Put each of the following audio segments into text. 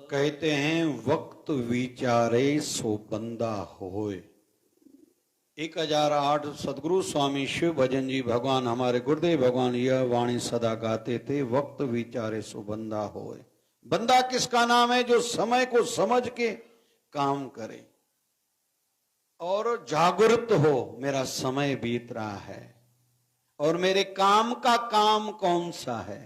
कहते हैं वक्त विचारे सो बंदा होए। 1008 सदगुरु स्वामी शिव भजन जी भगवान हमारे गुरुदेव भगवान यह वाणी सदा गाते थे, वक्त विचारे सो बंदा होए। बंदा किसका नाम है? जो समय को समझ के काम करे और जागरूक हो, मेरा समय बीत रहा है और मेरे काम का काम कौन सा है।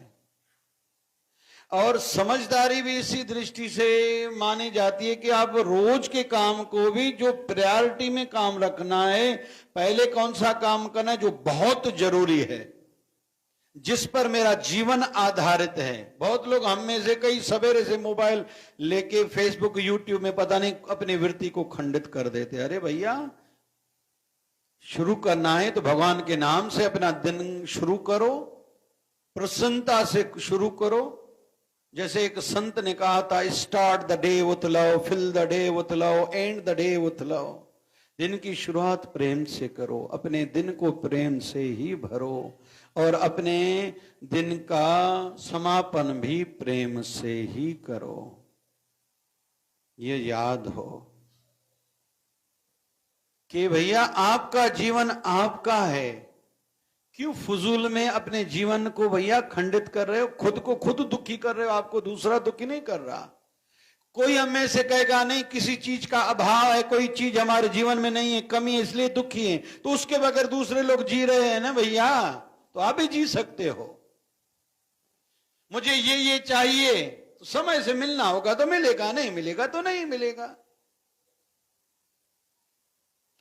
और समझदारी भी इसी दृष्टि से मानी जाती है कि आप रोज के काम को भी जो प्रायोरिटी में काम रखना है, पहले कौन सा काम करना है जो बहुत जरूरी है, जिस पर मेरा जीवन आधारित है। बहुत लोग हम में से कई सवेरे से मोबाइल लेके फेसबुक यूट्यूब में पता नहीं अपनी वृत्ति को खंडित कर देते। अरे भैया, शुरू करना है तो भगवान के नाम से अपना दिन शुरू करो, प्रसन्नता से शुरू करो। जैसे एक संत ने कहा था, start the day with love, fill the day with love, end the day with love. दिन की शुरुआत प्रेम से करो, अपने दिन को प्रेम से ही भरो और अपने दिन का समापन भी प्रेम से ही करो। ये याद हो कि भैया आपका जीवन आपका है। क्यों फजूल में अपने जीवन को भैया खंडित कर रहे हो? खुद को खुद दुखी कर रहे हो, आपको दूसरा दुखी नहीं कर रहा। कोई हमें से कहेगा नहीं किसी चीज का अभाव है, कोई चीज हमारे जीवन में नहीं है, कमी है, इसलिए दुखी है। तो उसके बगैर दूसरे लोग जी रहे हैं ना भैया, तो आप भी जी सकते हो। मुझे ये चाहिए तो समय से मिलना होगा तो मिलेगा, नहीं मिलेगा तो नहीं मिलेगा।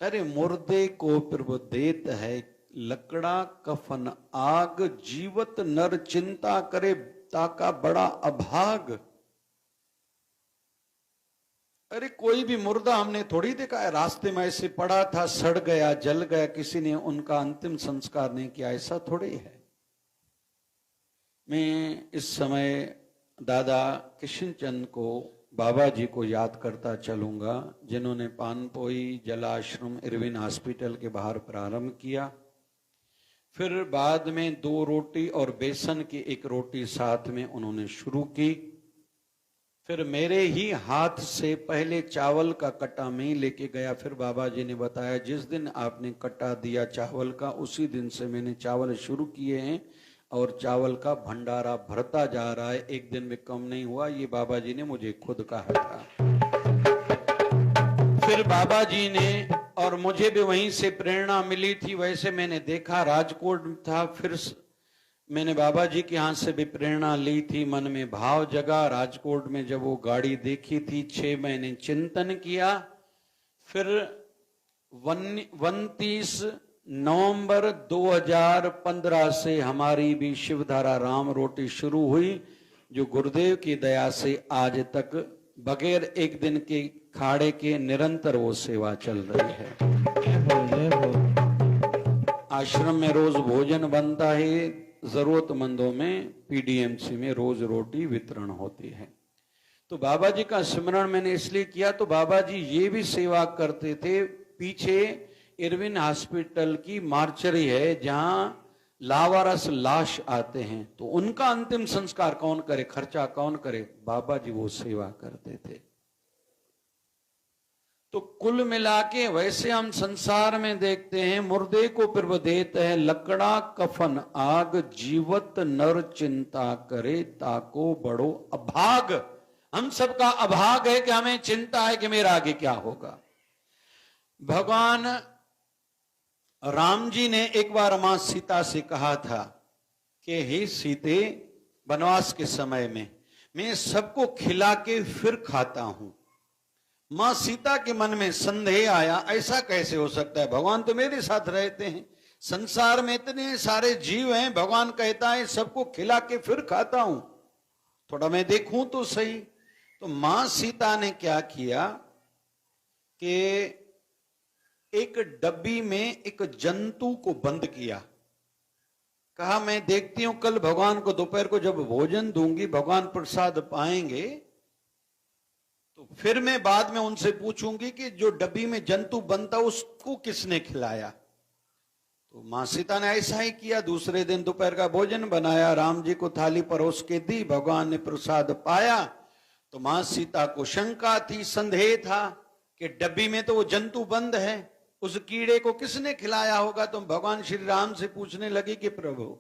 अरे मुर्दे को प्रभु देत है लकड़ा कफन आग, जीवत नर चिंता करे ताका बड़ा अभाग। अरे कोई भी मुर्दा हमने थोड़ी देखा है रास्ते में ऐसे पड़ा था, सड़ गया, जल गया, किसी ने उनका अंतिम संस्कार नहीं किया, ऐसा थोड़ी है। मैं इस समय दादा किशनचंद को, बाबा जी को याद करता चलूंगा, जिन्होंने पानपोई जलाश्रम इरविन हॉस्पिटल के बाहर प्रारंभ किया। फिर बाद में 2 रोटी और बेसन की 1 रोटी साथ में उन्होंने शुरू की। फिर मेरे ही हाथ से पहले चावल का कट्टा मैं लेके गया। फिर बाबा जी ने बताया जिस दिन आपने कट्टा दिया चावल का, उसी दिन से मैंने चावल शुरू किए हैं और चावल का भंडारा भरता जा रहा है, एक दिन में कम नहीं हुआ। ये बाबा जी ने मुझे खुद कहा था। फिर बाबा जी ने, और मुझे भी वहीं से प्रेरणा मिली थी, वैसे मैंने देखा राजकोट था, फिर मैंने बाबा जी के हाथ से भी प्रेरणा ली थी, मन में भाव जगा। राजकोट में जब वो गाड़ी देखी थी, 6 महीने चिंतन किया। फिर 29 नवंबर 2015 से हमारी भी शिवधारा राम रोटी शुरू हुई, जो गुरुदेव की दया से आज तक बगैर एक दिन के खाड़े के निरंतर वो सेवा चल रही है। आश्रम में रोज भोजन बनता है, जरूरतमंदों में पीडीएमसी में रोज रोटी वितरण होती है। तो बाबा जी का स्मरण मैंने इसलिए किया, तो बाबा जी ये भी सेवा करते थे। पीछे इरविन हॉस्पिटल की मार्चरी है जहां लावारस लाश आते हैं, तो उनका अंतिम संस्कार कौन करे, खर्चा कौन करे? बाबा जी वो सेवा करते थे। तो कुल मिला के वैसे हम संसार में देखते हैं, मुर्दे को प्रभु देत है लकड़ा कफन आग, जीवत नर चिंता करे ताको बड़ो अभाग। हम सबका अभाग है कि हमें चिंता है कि मेरा आगे क्या होगा। भगवान राम जी ने एक बार मां सीता से कहा था कि हे सीते, वनवास के समय में मैं सबको खिला के फिर खाता हूं। मां सीता के मन में संदेह आया, ऐसा कैसे हो सकता है? भगवान तो मेरे साथ रहते हैं, संसार में इतने सारे जीव हैं, भगवान कहता है सबको खिला के फिर खाता हूं, थोड़ा मैं देखूं तो सही। तो मां सीता ने क्या किया कि एक डब्बी में एक जंतु को बंद किया। कहा मैं देखती हूं कल भगवान को दोपहर को जब भोजन दूंगी, भगवान प्रसाद पाएंगे, तो फिर मैं बाद में उनसे पूछूंगी कि जो डब्बी में जंतु बनता उसको किसने खिलाया। तो मां सीता ने ऐसा ही किया। दूसरे दिन दोपहर का भोजन बनाया, राम जी को थाली परोस के दी, भगवान ने प्रसाद पाया। तो मां सीता को शंका थी, संदेह था कि डब्बी में तो वो जंतु बंद है, उस कीड़े को किसने खिलाया होगा। तो भगवान श्री राम से पूछने लगी कि प्रभु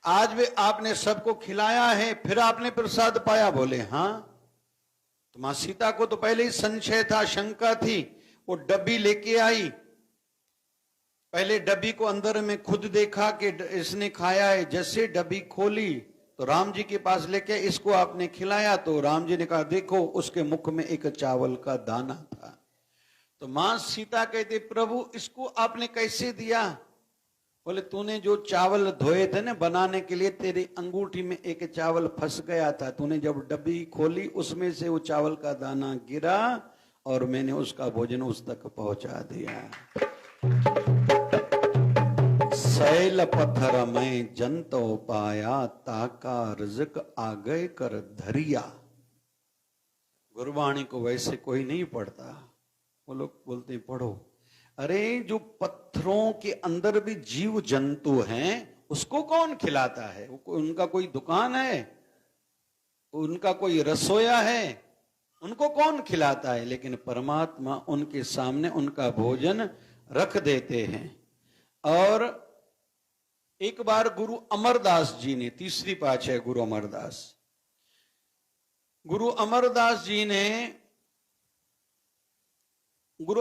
आज भी आपने सबको खिलाया है, फिर आपने प्रसाद पाया? बोले हाँ। तो मां सीता को तो पहले ही संशय था, शंका थी। वो डब्बी लेके आई, पहले डब्बी को अंदर में खुद देखा कि इसने खाया है। जैसे डब्बी खोली तो राम जी के पास लेके, इसको आपने खिलाया? तो राम जी ने कहा देखो उसके मुख में एक चावल का दाना था। तो मां सीता कहते प्रभु इसको आपने कैसे दिया? बोले तूने जो चावल धोए थे ना बनाने के लिए, तेरी अंगूठी में एक चावल फंस गया था, तूने जब डब्बी खोली उसमें से वो चावल का दाना गिरा और मैंने उसका भोजन उस तक पहुंचा दिया। सैल पत्थर में जंतो पाया, ताका रिज़्क आ गए कर धरिया। गुरबाणी को वैसे कोई नहीं पढ़ता, वो लोग बोलते पढ़ो। अरे जो पत्थरों के अंदर भी जीव जंतु हैं उसको कौन खिलाता है? उनका कोई दुकान है, उनका कोई रसोया है, उनको कौन खिलाता है? लेकिन परमात्मा उनके सामने उनका भोजन रख देते हैं। और एक बार गुरु अमरदास जी ने, तीसरी पातशाही गुरु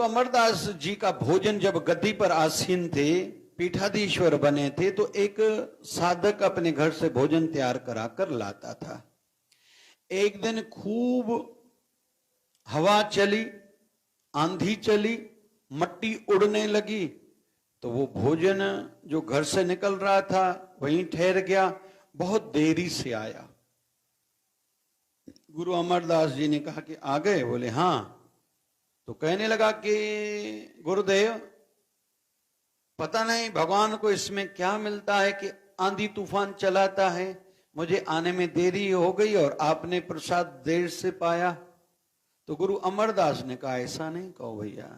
अमरदास जी का भोजन जब गद्दी पर आसीन थे, पीठाधीश्वर बने थे, तो एक साधक अपने घर से भोजन तैयार करा कर लाता था। एक दिन खूब हवा चली, आंधी चली, मट्टी उड़ने लगी, तो वो भोजन जो घर से निकल रहा था वहीं ठहर गया, बहुत देरी से आया। गुरु अमरदास जी ने कहा कि आ गए? बोले हाँ। तो कहने लगा कि गुरुदेव पता नहीं भगवान को इसमें क्या मिलता है कि आंधी तूफान चलाता है, मुझे आने में देरी हो गई और आपने प्रसाद देर से पाया। तो गुरु अमरदास ने कहा ऐसा नहीं कहो भैया।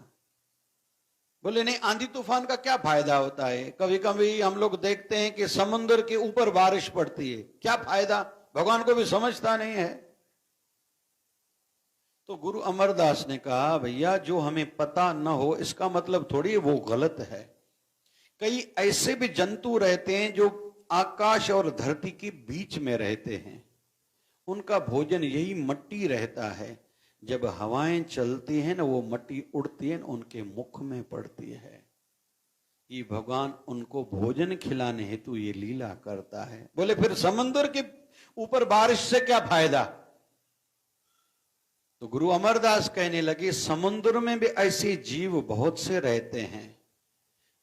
बोले नहीं, आंधी तूफान का क्या फायदा होता है? कभी कभी हम लोग देखते हैं कि समुद्र के ऊपर बारिश पड़ती है, क्या फायदा? भगवान को भी समझता नहीं है। तो गुरु अमरदास ने कहा भैया जो हमें पता न हो इसका मतलब थोड़ी वो गलत है। कई ऐसे भी जंतु रहते हैं जो आकाश और धरती के बीच में रहते हैं, उनका भोजन यही मट्टी रहता है। जब हवाएं चलती हैं ना, वो मट्टी उड़ती है, उनके मुख में पड़ती है। ये भगवान उनको भोजन खिलाने हेतु ये लीला करता है। बोले फिर समुद्र के ऊपर बारिश से क्या फायदा? तो गुरु अमरदास कहने लगे समुद्र में भी ऐसे जीव बहुत से रहते हैं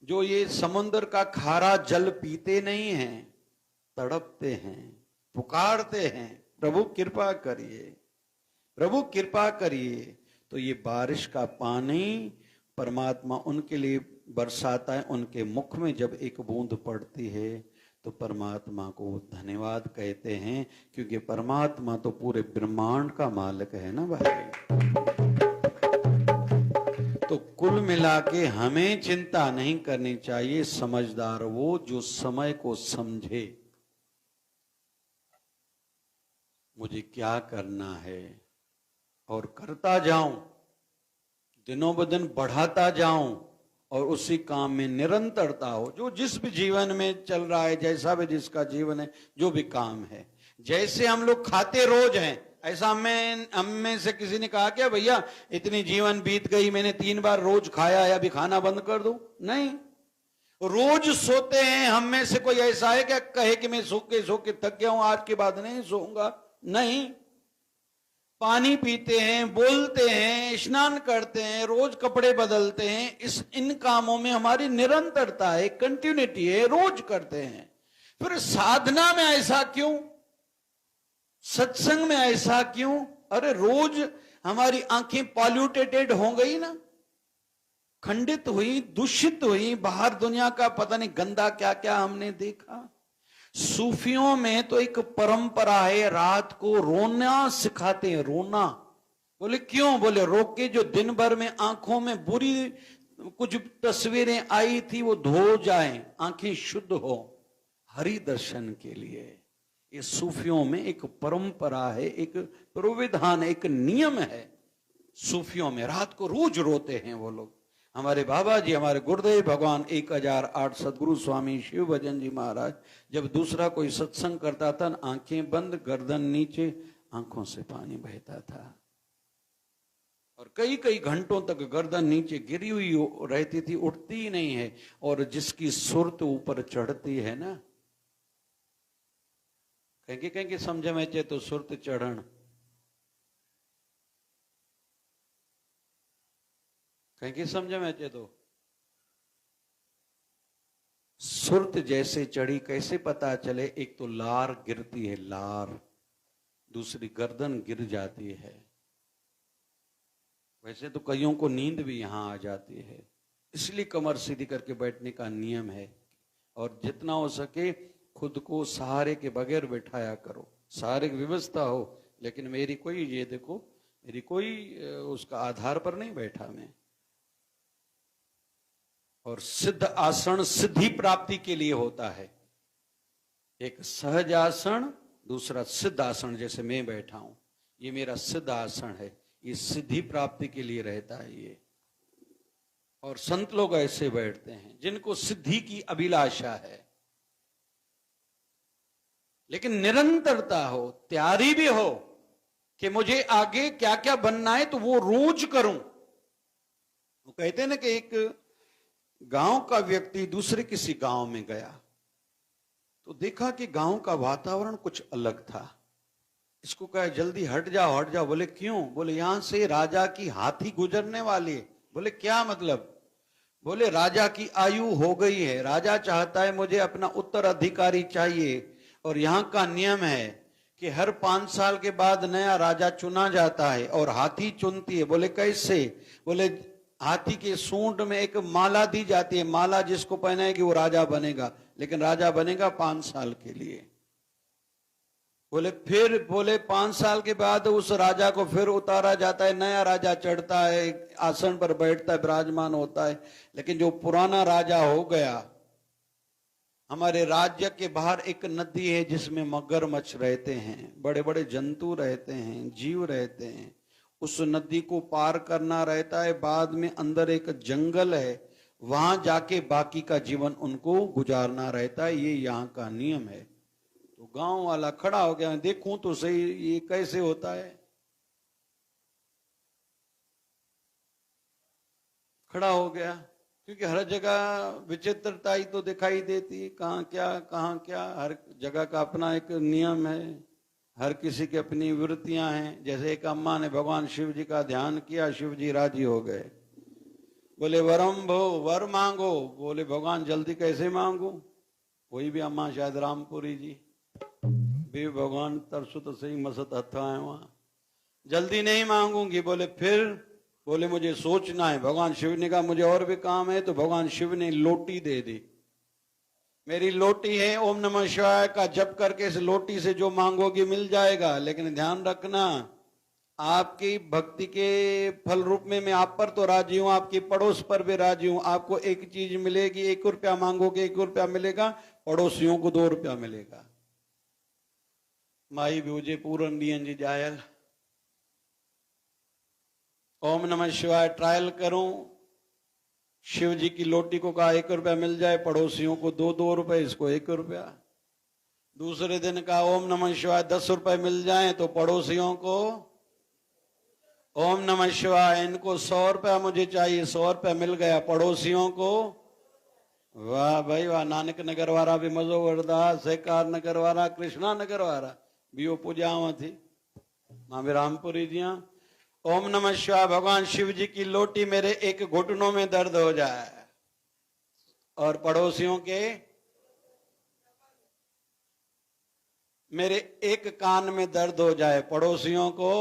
जो ये समुद्र का खारा जल पीते नहीं हैं, तड़पते हैं, पुकारते हैं प्रभु कृपा करिए, प्रभु कृपा करिए। तो ये बारिश का पानी परमात्मा उनके लिए बरसाता है। उनके मुख में जब एक बूंद पड़ती है तो परमात्मा को धन्यवाद कहते हैं, क्योंकि परमात्मा तो पूरे ब्रह्मांड का मालिक है ना भाई। तो कुल मिला के हमें चिंता नहीं करनी चाहिए। समझदार वो जो समय को समझे, मुझे क्या करना है और करता जाऊं, दिनों ब दिन बढ़ाता जाऊं और उसी काम में निरंतरता हो। जो जिस भी जीवन में चल रहा है, जैसा भी जिसका जीवन है, जो भी काम है, जैसे हम लोग खाते रोज हैं, ऐसा हम में से किसी ने कहा क्या भैया इतनी जीवन बीत गई, मैंने 3 बार रोज खाया है, अभी खाना बंद कर दूं? नहीं। रोज सोते हैं। हम में से कोई ऐसा है क्या कहे कि मैं सो के थक गया हूं, आज के बाद नहीं सोऊंगा? नहीं। पानी पीते हैं, बोलते हैं, स्नान करते हैं, रोज कपड़े बदलते हैं। इन कामों में हमारी निरंतरता है, कंटिन्यूटी है, रोज करते हैं। फिर साधना में ऐसा क्यों? सत्संग में ऐसा क्यों? अरे रोज हमारी आंखें पॉल्यूटेटेड हो गई ना, खंडित हुई, दूषित हुई, बाहर दुनिया का पता नहीं गंदा क्या क्या हमने देखा। सूफियों में तो एक परंपरा है, रात को रोना सिखाते हैं, रोना। बोले क्यों? बोले रो के जो दिन भर में आंखों में बुरी कुछ तस्वीरें आई थी वो धो जाएं, आंखें शुद्ध हो, हरि दर्शन के लिए। ये सूफियों में एक परंपरा है, एक प्रविधान, एक नियम है। सूफियों में रात को रोज रोते हैं वो लोग। हमारे बाबा जी, हमारे गुरुदेव भगवान 1008 सदगुरु स्वामी शिव भजन जी महाराज जब दूसरा कोई सत्संग करता था, आंखें बंद, गर्दन नीचे, आंखों से पानी बहता था और कई कई घंटों तक गर्दन नीचे गिरी हुई रहती थी, उठती ही नहीं है। और जिसकी सुरत ऊपर चढ़ती है ना, कहेंगे समझ में चे तो सुरत चढ़न, कहेंगे समझ में चे तो सुरत जैसे चढ़ी, कैसे पता चले? एक तो लार गिरती है, लार, दूसरी गर्दन गिर जाती है। वैसे तो कईयों को नींद भी यहां आ जाती है, इसलिए कमर सीधी करके बैठने का नियम है। और जितना हो सके खुद को सहारे के बगैर बैठाया करो, सहारे की व्यवस्था हो, लेकिन मेरी कोई, ये देखो, मेरी कोई उसका आधार पर नहीं बैठा मैं। और सिद्ध आसन सिद्धि प्राप्ति के लिए होता है। एक सहज आसन, दूसरा सिद्ध आसन, जैसे मैं बैठा हूं, ये मेरा सिद्ध आसन है, ये सिद्धि प्राप्ति के लिए रहता है ये। और संत लोग ऐसे बैठते हैं जिनको सिद्धि की अभिलाषा है, लेकिन निरंतरता हो, तैयारी भी हो कि मुझे आगे क्या क्या बनना है, तो वो रोज करूं। वो कहते हैं ना कि एक गांव का व्यक्ति दूसरे किसी गांव में गया तो देखा कि गांव का वातावरण कुछ अलग था। इसको कहा जल्दी हट जाओ हट जाओ। बोले क्यों? बोले यहां से राजा की हाथी गुजरने वाली है। बोले क्या मतलब? बोले राजा की आयु हो गई है, राजा चाहता है मुझे अपना उत्तराधिकारी चाहिए, और यहां का नियम है कि हर 5 साल के बाद नया राजा चुना जाता है और हाथी चुनती है। बोले कैसे? बोले हाथी के सूंड में एक माला दी जाती है, माला जिसको पहनाएगी वो राजा बनेगा, लेकिन राजा बनेगा 5 साल के लिए। बोले फिर? बोले 5 साल के बाद उस राजा को फिर उतारा जाता है, नया राजा चढ़ता है, आसन पर बैठता है, विराजमान होता है। लेकिन जो पुराना राजा हो गया, हमारे राज्य के बाहर एक नदी है जिसमें मगरमच्छ रहते हैं, बड़े बड़े जंतु रहते हैं, जीव रहते हैं, उस नदी को पार करना रहता है। बाद में अंदर एक जंगल है, वहां जाके बाकी का जीवन उनको गुजारना रहता है। ये यहाँ का नियम है। तो गांव वाला खड़ा हो गया, देखूं तो सही ये कैसे होता है। खड़ा हो गया, क्योंकि हर जगह विचित्रता ही तो दिखाई देती, कहाँ क्या, हर जगह का अपना एक नियम है, हर किसी की अपनी वृत्तियां हैं। जैसे एक अम्मा ने भगवान शिव जी का ध्यान किया, शिव जी राजी हो गए। बोले वरम भो, वर मांगो। बोले भगवान जल्दी कैसे मांगू? कोई भी अम्मा, शायद रामपुरी जी भी, भगवान तरसु तो सही मसत हथा है वहां, जल्दी नहीं मांगूंगी। बोले फिर? बोले मुझे सोचना है। भगवान शिव ने कहा मुझे और भी काम है। तो भगवान शिव ने लोटी दे दी, मेरी लोटी है, ओम नमः शिवाय का जप करके इस लोटी से जो मांगोगी मिल जाएगा। लेकिन ध्यान रखना, आपकी भक्ति के फल रूप में मैं आप पर तो राजी हूं, आपकी पड़ोस पर भी राजी हूं। आपको एक चीज मिलेगी, 1 रुपया मांगोगे 1 रुपया मिलेगा, पड़ोसियों को 2 रुपया मिलेगा। माई भूजे पूरन दियन जी जायल। ओम नमः शिवाय ट्रायल करूं, शिव जी की लोटी को कहा 1 रुपया मिल जाए, पड़ोसियों को 2 रुपए, इसको 1 रुपया। दूसरे दिन कहा ओम नमः शिवाय 10 रुपए मिल जाए तो पड़ोसियों को ओम नमः शिवाय, इनको 100 रुपया मुझे चाहिए, 100 रुपया मिल गया, पड़ोसियों को। वाह भाई वाह, नानक नगर वाला भी मजो वरदा, सहकार नगर वाला, कृष्णा नगर वाला भी वो पूजावा थी मां रामपुरी जी। ओम नमः शिवाय, भगवान शिव जी की लोटी मेरे एक घुटनों में दर्द हो जाए और पड़ोसियों के मेरे एक कान में दर्द हो जाए, पड़ोसियों को।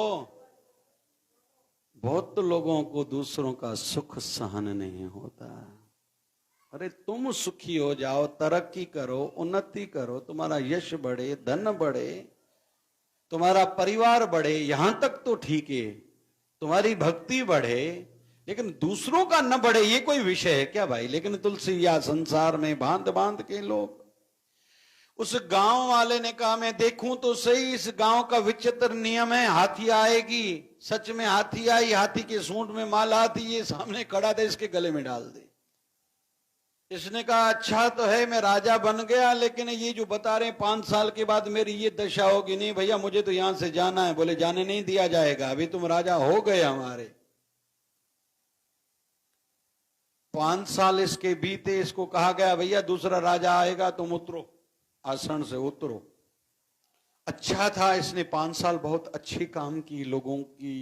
बहुत लोगों को दूसरों का सुख सहन नहीं होता। अरे तुम सुखी हो जाओ, तरक्की करो, उन्नति करो, तुम्हारा यश बढ़े, धन बढ़े, तुम्हारा परिवार बढ़े, यहां तक तो ठीक है, तुम्हारी भक्ति बढ़े, लेकिन दूसरों का न बढ़े ये कोई विषय है क्या भाई? लेकिन तुलसी या संसार में बांध बांध के लोग उस गांव वाले ने कहा मैं देखूं तो सही, इस गांव का विचित्र नियम है, हाथी आएगी। सच में हाथी आई, हाथी के सूंड में माला थी, ये सामने खड़ा था, इसके गले में डाल दे। इसने कहा अच्छा तो है, मैं राजा बन गया, लेकिन ये जो बता रहे हैं 5 साल के बाद मेरी ये दशा होगी। नहीं भैया, मुझे तो यहां से जाना है। बोले जाने नहीं दिया जाएगा, अभी तुम राजा हो गए हमारे। 5 साल इसके बीते, इसको कहा गया भैया दूसरा राजा आएगा, तुम उतरो, आसन से उतरो। अच्छा था, इसने 5 साल बहुत अच्छे काम की, लोगों की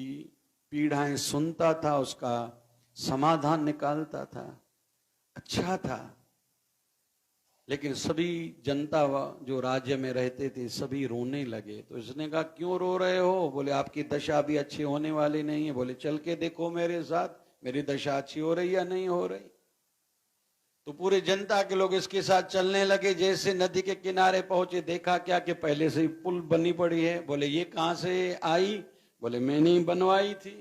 पीड़ाएं सुनता था, उसका समाधान निकालता था, अच्छा था। लेकिन सभी जनता जो राज्य में रहते थे सभी रोने लगे। तो इसने कहा क्यों रो रहे हो? बोले आपकी दशा भी अच्छी होने वाली नहीं है। बोले चल के देखो मेरे साथ, मेरी दशा अच्छी हो रही या नहीं हो रही। तो पूरे जनता के लोग इसके साथ चलने लगे। जैसे नदी के किनारे पहुंचे, देखा क्या कि पहले से ही पुल बनी पड़ी है। बोले ये कहां से आई? बोले मैंने ही बनवाई थी।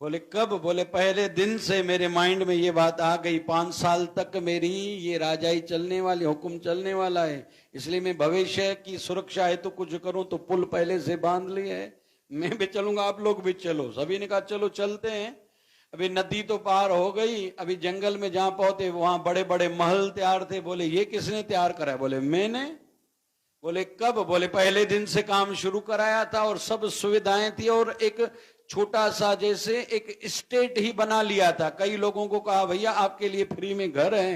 बोले कब? बोले पहले दिन से मेरे माइंड में ये बात आ गई, 5 साल तक मेरी ये राजाई चलने वाली, हुक्म चलने वाला है, इसलिए मैं भविष्य की सुरक्षा है तो कुछ करूं, तो पुल पहले से बांध लिया है। मैं भी चलूंगा, आप लोग भी चलो। सभी ने कहा चलो चलते हैं। अभी नदी तो पार हो गई, अभी जंगल में जहां पहुंचे वहां बड़े बड़े महल तैयार थे। बोले ये किसने तैयार कराया? बोले मैंने। बोले कब? बोले पहले दिन से काम शुरू कराया था और सब सुविधाएं थी, और एक छोटा सा जैसे एक स्टेट ही बना लिया था। कई लोगों को कहा भैया आपके लिए फ्री में घर है,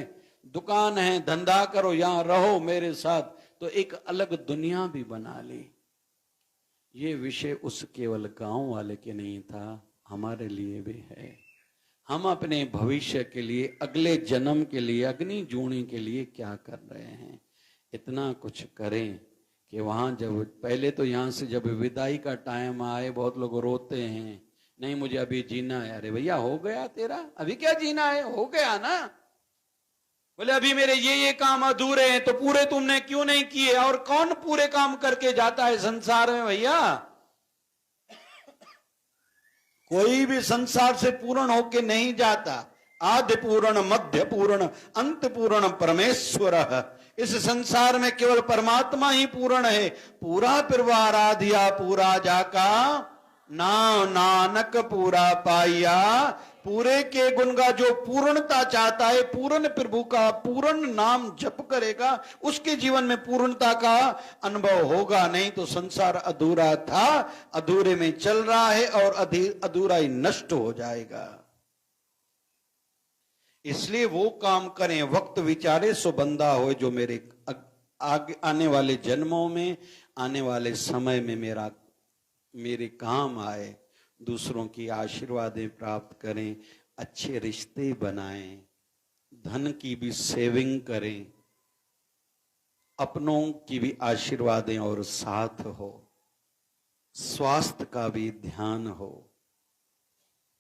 दुकान है, धंधा करो, यहां रहो मेरे साथ। तो एक अलग दुनिया भी बना ली। ये विषय उस केवल गांव वाले के नहीं था, हमारे लिए भी है। हम अपने भविष्य के लिए, अगले जन्म के लिए, अग्नि जूनी के लिए क्या कर रहे हैं? इतना कुछ करें कि वहां जब पहले तो यहां से जब विदाई का टाइम आए, बहुत लोग रोते हैं, नहीं मुझे अभी जीना है। अरे भैया हो गया तेरा, अभी क्या जीना है? हो गया ना। बोले अभी मेरे ये काम अधूरे हैं। तो पूरे तुमने क्यों नहीं किए? और कौन पूरे काम करके जाता है संसार में भैया? कोई भी संसार से पूर्ण होके नहीं जाता। आदि पूर्ण, मध्य पूर्ण, अंत पूर्ण परमेश्वर। इस संसार में केवल परमात्मा ही पूर्ण है। पूरा परिवार आधिया पूरा जाका, नाम नानक पूरा पाइया। पूरे के गुण का जो पूर्णता चाहता है, पूर्ण प्रभु का पूर्ण नाम जप करेगा, उसके जीवन में पूर्णता का अनुभव होगा। नहीं तो संसार अधूरा था, अधूरे में चल रहा है और अधूरा ही नष्ट हो जाएगा। इसलिए वो काम करें, वक्त विचारे सो बंदा हो, जो मेरे आगे आने वाले जन्मों में, आने वाले समय में मेरे काम आए। दूसरों की आशीर्वादें प्राप्त करें, अच्छे रिश्ते बनाएं, धन की भी सेविंग करें, अपनों की भी आशीर्वादें और साथ हो, स्वास्थ्य का भी ध्यान हो,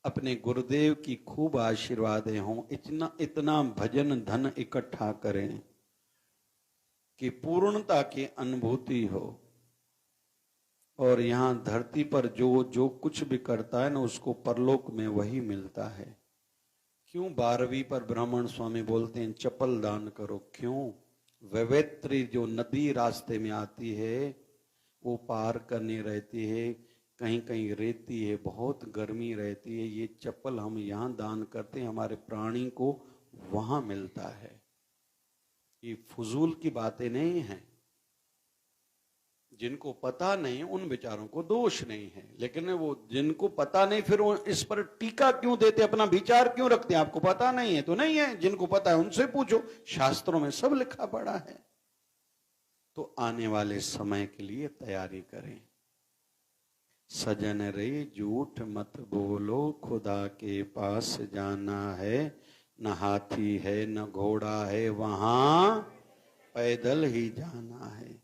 अपने गुरुदेव की खूब आशीर्वादें हों। इतना भजन धन इकट्ठा करें कि पूर्णता की अनुभूति हो। और यहां धरती पर जो कुछ भी करता है ना, उसको परलोक में वही मिलता है। क्यों 12वीं पर ब्राह्मण स्वामी बोलते हैं चप्पल दान करो? क्यों? वेवेत्री जो नदी रास्ते में आती है वो पार करनी रहती है, कहीं कहीं रेती है, बहुत गर्मी रहती है। ये चप्पल हम यहाँ दान करते हैं, हमारे प्राणी को वहां मिलता है। ये फजूल की बातें नहीं हैं। जिनको पता नहीं उन बेचारों को दोष नहीं है, लेकिन वो जिनको पता नहीं फिर वो इस पर टीका क्यों देते, अपना विचार क्यों रखते हैं? आपको पता नहीं है तो नहीं है, जिनको पता है उनसे पूछो, शास्त्रों में सब लिखा पड़ा है। तो आने वाले समय के लिए तैयारी करें। सजन रे झूठ मत बोलो, खुदा के पास जाना है। न हाथी है न घोड़ा है, वहां पैदल ही जाना है।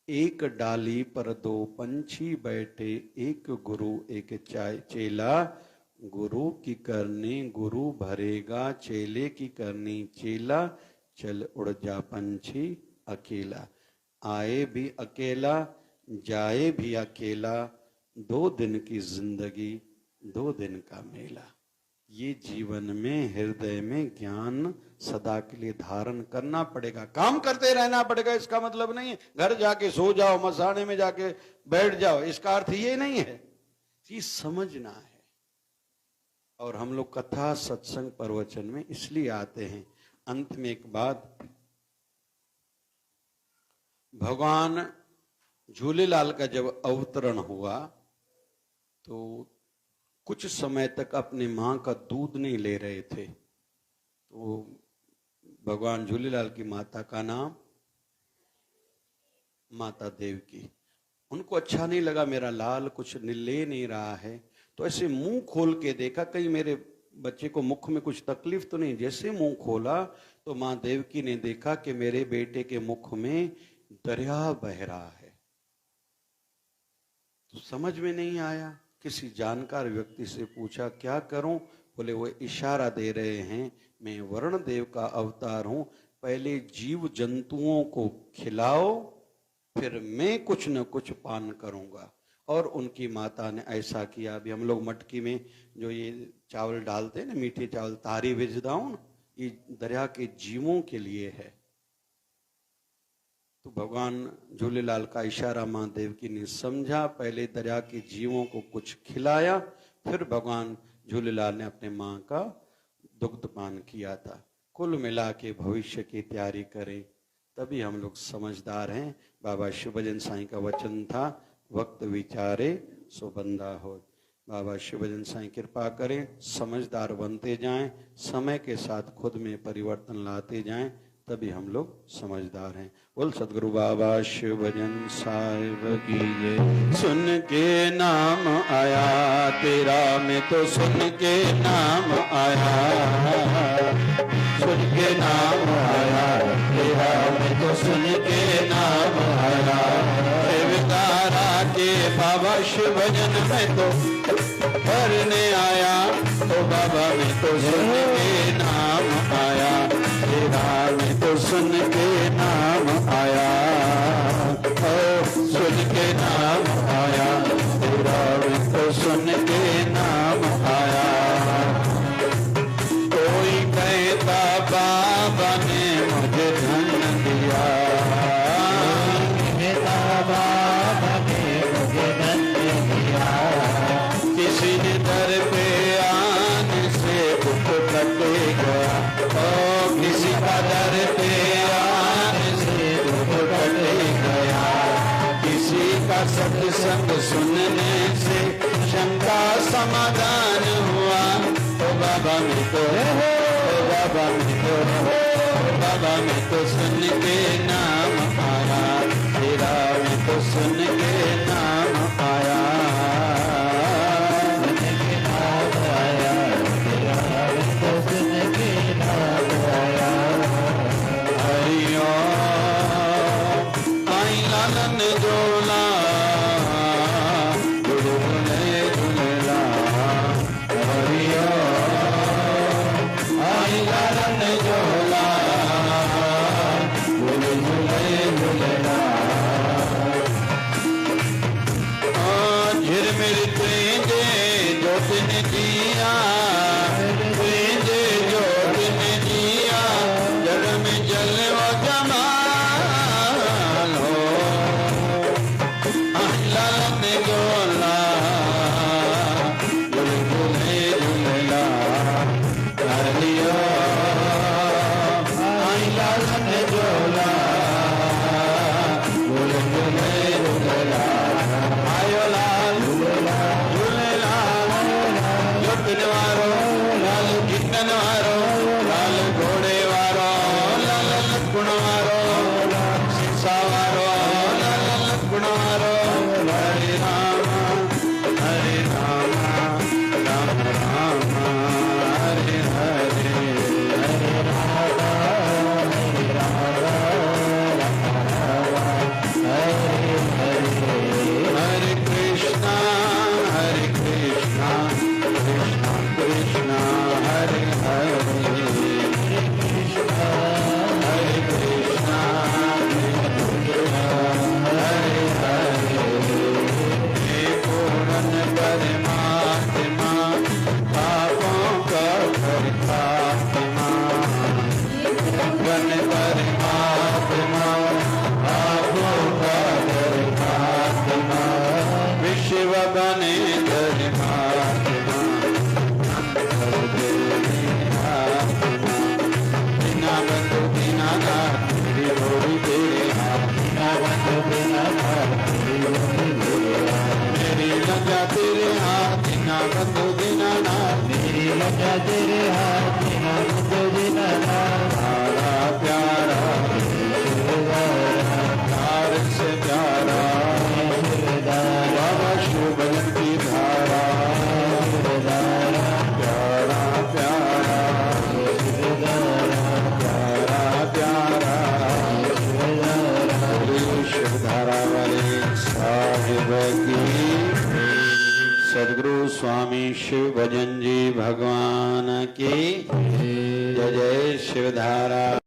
एक डाली पर 2 पंछी बैठे, एक गुरु एक चेला। गुरु की करनी गुरु भरेगा, चेले की करनी चेला। चल उड़ जा पंछी अकेला, आए भी अकेला जाए भी अकेला। 2 दिन की जिंदगी 2 दिन का मेला। ये जीवन में हृदय में ज्ञान सदा के लिए धारण करना पड़ेगा। काम करते रहना पड़ेगा इसका मतलब नहीं है घर जाके सो जाओ, मसाने में जाके बैठ जाओ, इसका अर्थ ये नहीं है। ये समझना है। और हम लोग कथा सत्संग प्रवचन में इसलिए आते हैं। अंत में एक बात, भगवान झूलेलाल का जब अवतरण हुआ तो कुछ समय तक अपनी मां का दूध नहीं ले रहे थे। तो भगवान झूलेलाल की माता का नाम माता देवकी। उनको अच्छा नहीं लगा मेरा लाल कुछ ले नहीं रहा है, तो ऐसे मुंह खोल के देखा कहीं मेरे बच्चे को मुख में कुछ तकलीफ तो नहीं। जैसे मुंह खोला तो मां देवकी ने देखा कि मेरे बेटे के मुख में दरिया बह रहा है। तो समझ में नहीं आया। किसी जानकार व्यक्ति से पूछा क्या करूं? बोले वो इशारा दे रहे हैं मैं वरुण देव का अवतार हूं, पहले जीव जंतुओं को खिलाओ फिर मैं कुछ न कुछ पान करूंगा। और उनकी माता ने ऐसा किया। अभी हम लोग मटकी में जो ये चावल डालते हैं ना, मीठे चावल, तारी भेजदाऊं, ये दरिया के जीवों के लिए है। तो भगवान झूलेलाल का इशारा मां देवकी ने समझा, पहले दरिया के जीवों को कुछ खिलाया, फिर भगवान झूलेलाल ने अपने मां का दुग्ध पान किया था। कुल मिला के भविष्य की तैयारी करें, तभी हम लोग समझदार हैं। बाबा शिवभजन साईं का वचन था, वक्त विचारे सो बंदा हो। बाबा शिवभजन साईं कृपा करें, समझदार बनते जाएं, समय के साथ खुद में परिवर्तन लाते जाएं, तभी हम लोग समझदार हैं। बोल सदगुरु बाबा शिवभजन साहिब की जय। सुन के नाम आया तेरा, मैं तो सुन के नाम आया, सुन के नाम आया तेरा, मैं तो सुन के नाम आया। विकारा के बाबा शिवभजन में तो करने आया, तो बाबा मैं तो सुन के नाम आया तेरा, मैं तो सुन के नाम आया, सुन के नाम आया तेरा, मैं तो सुन के नाम आया। कोई कहता बाबा ने मुझे धन दिया, कहता बाबा ने मुझे धन दिया। किसी दर पे आने से दुख कटे गया, किसी का दर पे आने से दुख कटे गया। किसी का सत्संग सुनने से शंका समाधान हुआ। ओ बाबा मैं तो, ओ बाबा मैं तो, ओ बाबा मैं तो सुन के नाम आया तेरा, मैं तो सुन के नाम आया, आयो लाल झूलेलाल, झूलेलाल, झूलेलाल, बंधु दीनानाथ नीरज तेरे हाथ बंधु दीनानाथ धारा प्यारा प्यार से प्यारा बाबा शिव भजन की धारा प्यारा प्यारा प्यारा प्यारा शिव धारा वाले साहिब की सदगुरु स्वामी शिव भजन जी भगवान की जय जय शिवधारा